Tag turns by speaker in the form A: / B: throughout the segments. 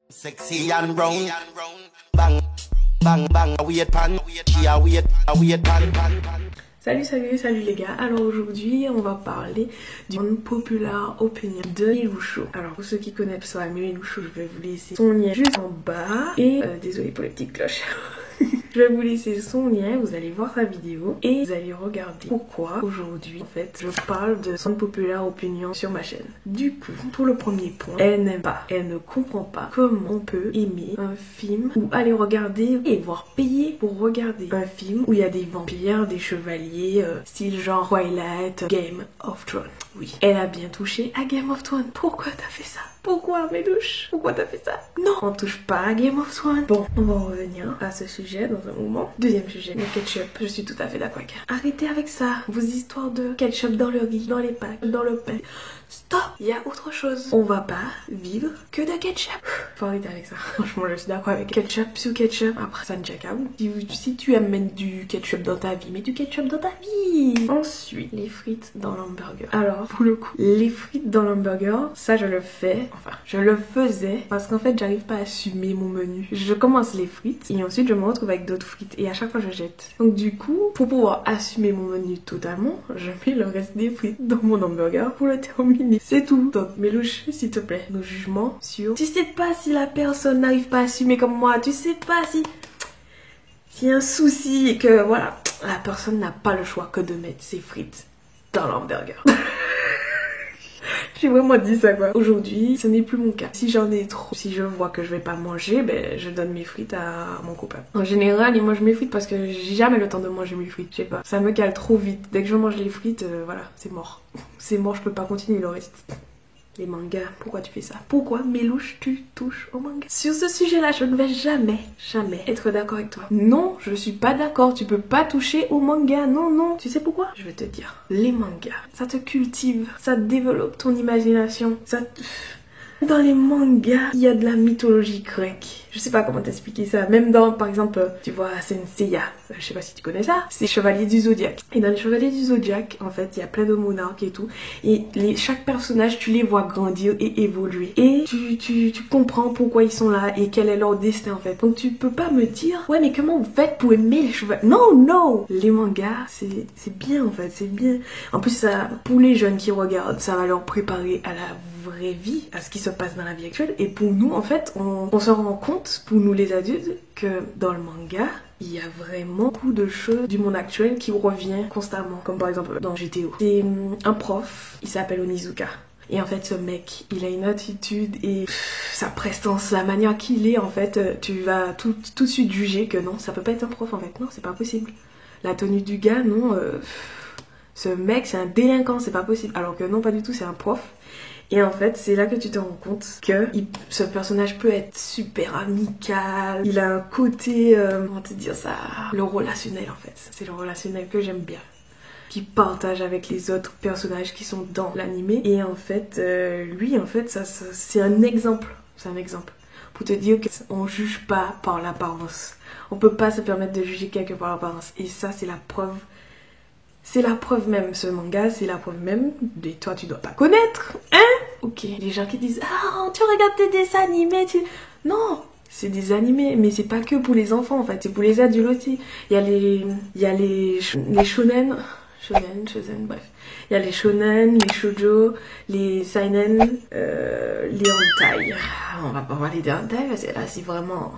A: Sexy and brown, bang, bang, bang, wait pan, she a wait pan.
B: Salut les gars. Alors aujourd'hui on va parler du Unpopular Opinion de Miloucho. Alors pour ceux qui connaissent soit Miloucho, je vais vous laisser son lien juste en bas. Et désolé pour les petites cloches. Je vais vous laisser son lien, vous allez voir sa vidéo et vous allez regarder pourquoi aujourd'hui en fait je parle de son Unpopular Opinion sur ma chaîne. Du coup, pour le premier point, elle n'aime pas, elle ne comprend pas comment on peut aimer un film ou aller regarder et voire payer pour regarder un film où il y a des vampires, des chevaliers, style genre Twilight, Game of Thrones. Oui, elle a bien touché à Game of Thrones. Pourquoi t'as fait ça? Pourquoi, Mélouche? Pourquoi t'as fait ça? Non, on touche pas à Game of Thrones. Bon, on va revenir à ce sujet dans un moment. Deuxième sujet, le ketchup. Je suis tout à fait d'accord avec elle. Arrêtez avec ça. Vos histoires de ketchup dans le riz, dans les pâtes, dans le pain. Stop! Il y a autre chose. On va pas vivre que de ketchup. Faut arrêter avec ça. Franchement, je suis d'accord avec ketchup sur ketchup. Après, ça ne tient qu'à vous. Si tu aimes mettre du ketchup dans ta vie, mets du ketchup dans ta vie. Ensuite, les frites dans l'hamburger. Alors, pour le coup, les frites dans l'hamburger, ça je le fais. Enfin, je le faisais parce qu'en fait, j'arrive pas à assumer mon menu. Je commence les frites et ensuite je me retrouve avec d'autres frites et à chaque fois je jette. Donc du coup, pour pouvoir assumer mon menu totalement, je mets le reste des frites dans mon hamburger pour le terminer. C'est tout. Donc Mélouche, s'il te plaît, nos jugements sur... Tu sais pas si la personne n'arrive pas à assumer comme moi. Tu sais pas si... S'il y a un souci et que voilà, la personne n'a pas le choix que de mettre ses frites dans l'hamburger. J'ai vraiment dit ça quoi. Aujourd'hui, ce n'est plus mon cas. Si j'en ai trop, si je vois que je vais pas manger, ben je donne mes frites à mon copain. En général, il mange mes frites parce que j'ai jamais le temps de manger mes frites. Je sais pas, ça me cale trop vite. Dès que je mange les frites, voilà, c'est mort. C'est mort, je peux pas continuer le reste. Les mangas, pourquoi tu fais ça? Pourquoi, Mélouche, tu touches au manga? Sur ce sujet-là, je ne vais jamais être d'accord avec toi. Non, je suis pas d'accord, tu peux pas toucher au manga, non. Tu sais pourquoi? Je vais te dire. Les mangas, ça te cultive, ça développe ton imagination, Dans les mangas, il y a de la mythologie grecque. Je sais pas comment t'expliquer ça. Même dans, par exemple, tu vois, Senseiya. Je sais pas si tu connais ça. C'est Chevalier du Zodiaque. Et dans les Chevaliers du Zodiaque, en fait, il y a plein de monarques et tout. Et chaque personnage, tu les vois grandir et évoluer. Et tu comprends pourquoi ils sont là et quel est leur destin, en fait. Donc tu peux pas me dire, ouais, mais comment vous faites pour aimer les chevaliers? Non! Les mangas, c'est bien, en fait. C'est bien. En plus, ça, pour les jeunes qui regardent, ça va leur préparer à la vraie vie, à ce qui se passe dans la vie actuelle. Et pour nous, en fait, on se rend compte, pour nous les adultes, que dans le manga, il y a vraiment beaucoup de choses du monde actuel qui revient constamment. Comme par exemple dans GTO. C'est un prof, il s'appelle Onizuka. Et en fait, ce mec, il a une attitude et sa prestance, la manière qu'il est, en fait, tu vas tout de suite juger que non, ça peut pas être un prof, en fait. Non, c'est pas possible. La tenue du gars, non, ce mec, c'est un délinquant, c'est pas possible. Alors que non, pas du tout, c'est un prof. Et en fait, c'est là que tu te rends compte que ce personnage peut être super amical. Il a un côté, comment te dire ça, le relationnel en fait. C'est le relationnel que j'aime bien. Qui partage avec les autres personnages qui sont dans l'animé. Et en fait, lui, en fait, ça c'est un exemple. C'est un exemple. Pour te dire qu'on juge pas par l'apparence. On peut pas se permettre de juger quelqu'un par l'apparence. Et ça, c'est la preuve. C'est la preuve même, ce manga, c'est la preuve même. Et toi, tu dois pas connaître, hein? Ok, les gens qui disent, ah, tu regardes des dessins animés, Non, c'est des animés, mais c'est pas que pour les enfants, en fait, c'est pour les adultes aussi. Il y a les shonen, bref. Il y a les shonen, les shoujo, les seinen, les hentai. On va pas parler des hentai, parce que là, c'est vraiment...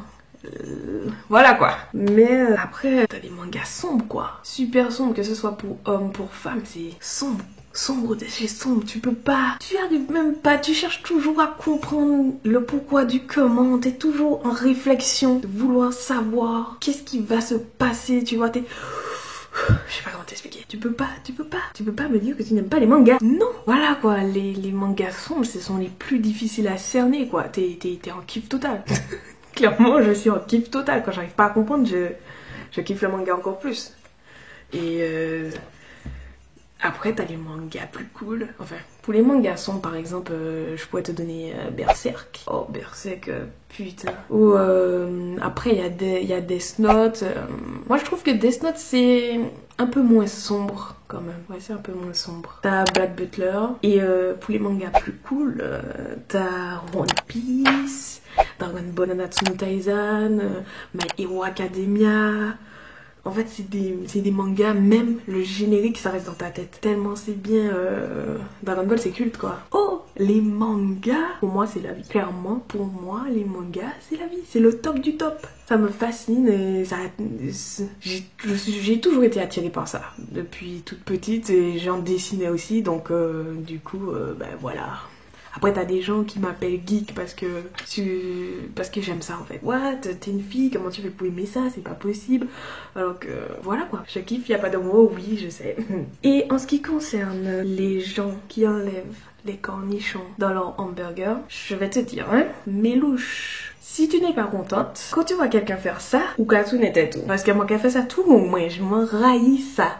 B: voilà quoi. Mais après, t'as des mangas sombres quoi. Super sombres, que ce soit pour hommes, pour femmes, c'est sombre. Sombre de chez sombre, tu peux pas. Tu arrives même pas, tu cherches toujours à comprendre le pourquoi du comment. T'es toujours en réflexion de vouloir savoir qu'est-ce qui va se passer, tu vois, je sais pas comment t'expliquer. Tu peux pas me dire que tu n'aimes pas les mangas. Non, voilà quoi, les mangas sombres, ce sont les plus difficiles à cerner quoi. T'es en kiff total. Clairement, je suis en kiff total. Quand j'arrive pas à comprendre, je kiffe le manga encore plus. Et Après, t'as les mangas plus cool. Enfin, pour les mangas sombres, par exemple, je pourrais te donner Berserk. Oh, Berserk, putain. Ou après, il y a Death Note. Moi, je trouve que Death Note, c'est un peu moins sombre, quand même. Ouais, c'est un peu moins sombre. T'as Black Butler. Et pour les mangas plus cool, t'as One Piece, Dragon Ball Nanatsu no Taizan, My Hero Academia. En fait, c'est des mangas, même le générique, ça reste dans ta tête. Tellement c'est bien. Dragon Ball, c'est culte, quoi. Oh, les mangas, pour moi, c'est la vie. Clairement, pour moi, les mangas, c'est la vie. C'est le top du top. Ça me fascine et ça... J'ai toujours été attirée par ça. Depuis toute petite, et j'en dessinais aussi, donc du coup, ben voilà. Après, t'as des gens qui m'appellent geek parce que j'aime ça en fait. What? T'es une fille, comment tu fais pour aimer ça? C'est pas possible. Alors que voilà quoi. Je kiffe, y a pas de mots, oui, je sais. Et en ce qui concerne les gens qui enlèvent les cornichons dans leur hamburger, je vais te dire, hein, mélouche. Si tu n'es pas contente, quand tu vois quelqu'un faire ça, ou qu'à tout n'était tout. Parce que moi qui fait ça tout mon moins, je m'en raillis ça.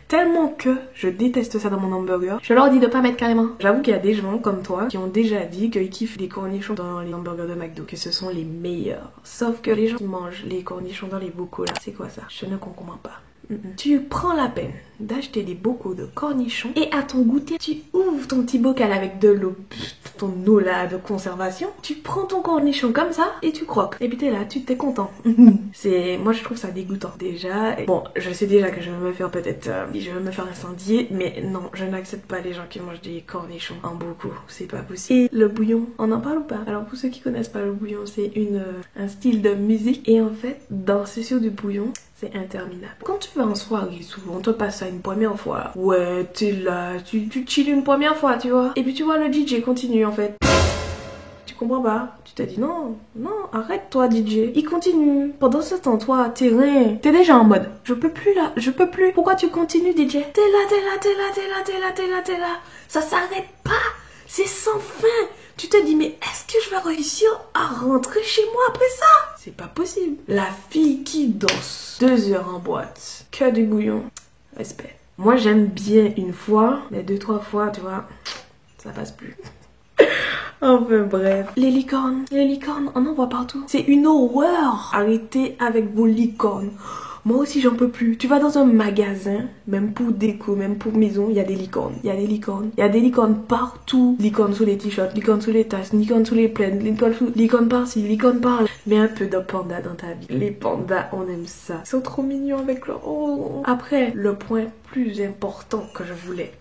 B: Tellement que je déteste ça dans mon hamburger. Je leur dis de pas mettre carrément. J'avoue qu'il y a des gens comme toi qui ont déjà dit qu'ils kiffent les cornichons dans les hamburgers de McDo, que ce sont les meilleurs. Sauf que les gens qui mangent les cornichons dans les bocaux là, c'est quoi ça? Je ne comprends pas. Tu prends la peine d'acheter des bocaux de cornichons et à ton goûter, tu ouvres ton petit bocal avec de l'eau, ton eau là de conservation, tu prends ton cornichon comme ça et tu croques. Et puis t'es là, tu t'es content. Moi je trouve ça dégoûtant déjà. Bon, je sais déjà que je vais me faire peut-être, je vais me faire incendier, mais non, je n'accepte pas les gens qui mangent des cornichons en bocaux, c'est pas possible. Et le bouillon, on en parle ou pas? Alors pour ceux qui connaissent pas le bouillon, c'est un style de musique et en fait, dans ce sur du bouillon, c'est interminable. Quand tu vas en soirée, souvent, on te passe ça une première fois. Ouais, t'es là, tu chill une première fois, tu vois. Et puis tu vois, le DJ continue, en fait. Tu comprends pas? Tu t'as dit non, arrête toi, DJ. Il continue. Pendant ce temps, toi, t'es déjà en mode, je peux plus là, je peux plus. Pourquoi tu continues, DJ? T'es là. Ça s'arrête pas. C'est sans fin. Tu te dis, mais est-ce que je vais réussir à rentrer chez moi après ça? C'est pas possible. La fille qui danse 2 heures en boîte, que du bouillon, respect. Moi, j'aime bien une fois, mais 2-3 fois, tu vois, ça passe plus. Enfin bref. Les licornes, on en voit partout. C'est une horreur. Arrêtez avec vos licornes. Moi aussi j'en peux plus. Tu vas dans un magasin, même pour déco, même pour maison, il y a des licornes. Il y a des licornes partout. Licornes sous les t-shirts, licornes sous les tasses, licornes sous les plaines, licornes par-ci, licornes par-là. Mais un peu de panda dans ta vie. Les pandas, on aime ça. Ils sont trop mignons avec leur... Oh. Après, le point plus important que je voulais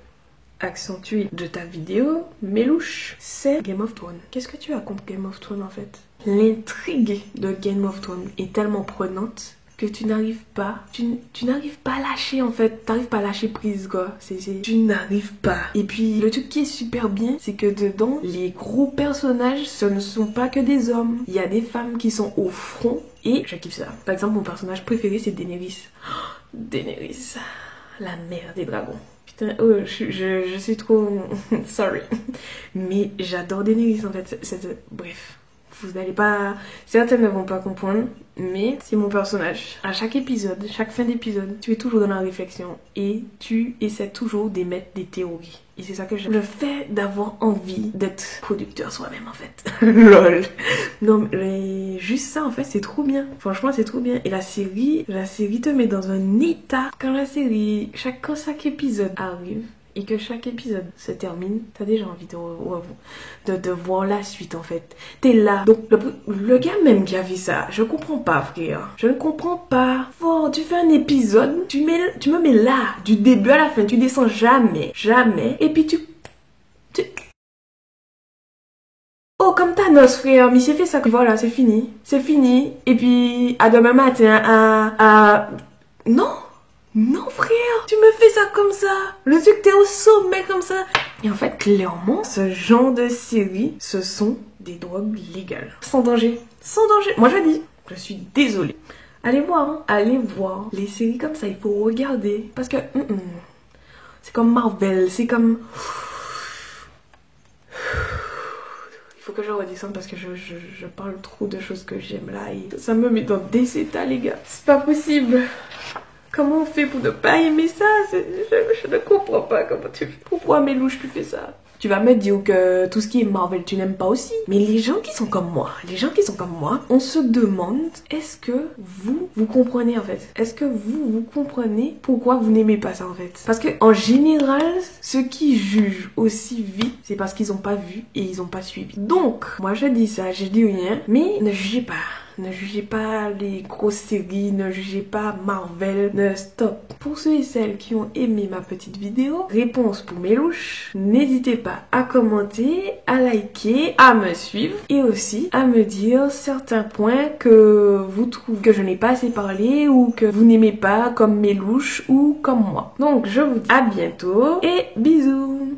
B: accentuer de ta vidéo, Mélouche, c'est Game of Thrones. Qu'est-ce que tu as contre Game of Thrones en fait? L'intrigue de Game of Thrones est tellement prenante que tu n'arrives pas, tu n'arrives pas à lâcher en fait, t'arrives pas à lâcher prise quoi, tu n'arrives pas. Et puis le truc qui est super bien, c'est que dedans, les gros personnages, ce ne sont pas que des hommes, il y a des femmes qui sont au front et je kiffe ça. Par exemple, mon personnage préféré c'est Daenerys. Oh, Daenerys, la mère des dragons. Putain, oh, je suis trop... sorry. Mais j'adore Daenerys en fait, bref. Vous n'allez pas... Certaines ne vont pas comprendre, mais c'est mon personnage. À chaque épisode, chaque fin d'épisode, tu es toujours dans la réflexion et tu essaies toujours d'émettre des théories. Et c'est ça que j'aime. Le fait d'avoir envie d'être producteur soi-même en fait. Lol. Non mais juste ça en fait c'est trop bien. Franchement c'est trop bien. Et la série te met dans un état. Quand chaque épisode arrive, et que chaque épisode se termine, t'as déjà envie de voir la suite en fait. T'es là. Donc le gars même qui a fait ça, je comprends pas frère. Je ne comprends pas. Oh, tu fais un épisode, tu me mets là, du début à la fin, tu descends jamais. Et puis tu... Oh, comme Thanos frère, mais c'est fait ça. Voilà, c'est fini. Et puis à demain matin, Non frère, tu me fais ça comme ça. Le truc t'es au sommet comme ça. Et en fait clairement ce genre de série, ce sont des drogues légales. Sans danger. Moi je dis, je suis désolée. Allez voir, hein. Allez voir les séries comme ça, il faut regarder. Parce que c'est comme Marvel, c'est comme... Il faut que je redescende parce que je parle trop de choses que j'aime là et ça me met dans des états les gars. C'est pas possible. Comment on fait pour ne pas aimer ça? Je ne comprends pas comment tu fais. Pourquoi Mélouche tu fais ça? Tu vas me dire que tout ce qui est Marvel, tu n'aimes pas aussi. Mais les gens qui sont comme moi, on se demande, est-ce que vous comprenez en fait? Est-ce que vous comprenez pourquoi vous n'aimez pas ça en fait? Parce que en général, ceux qui jugent aussi vite, c'est parce qu'ils n'ont pas vu et ils n'ont pas suivi. Donc, moi je dis ça, je dis rien, mais ne jugez pas. Ne jugez pas les grosses séries, ne jugez pas Marvel, ne stop. Pour ceux et celles qui ont aimé ma petite vidéo, réponse pour Mélouche, n'hésitez pas à commenter, à liker, à me suivre et aussi à me dire certains points que vous trouvez que je n'ai pas assez parlé ou que vous n'aimez pas comme Mélouche ou comme moi. Donc je vous dis à bientôt et bisous.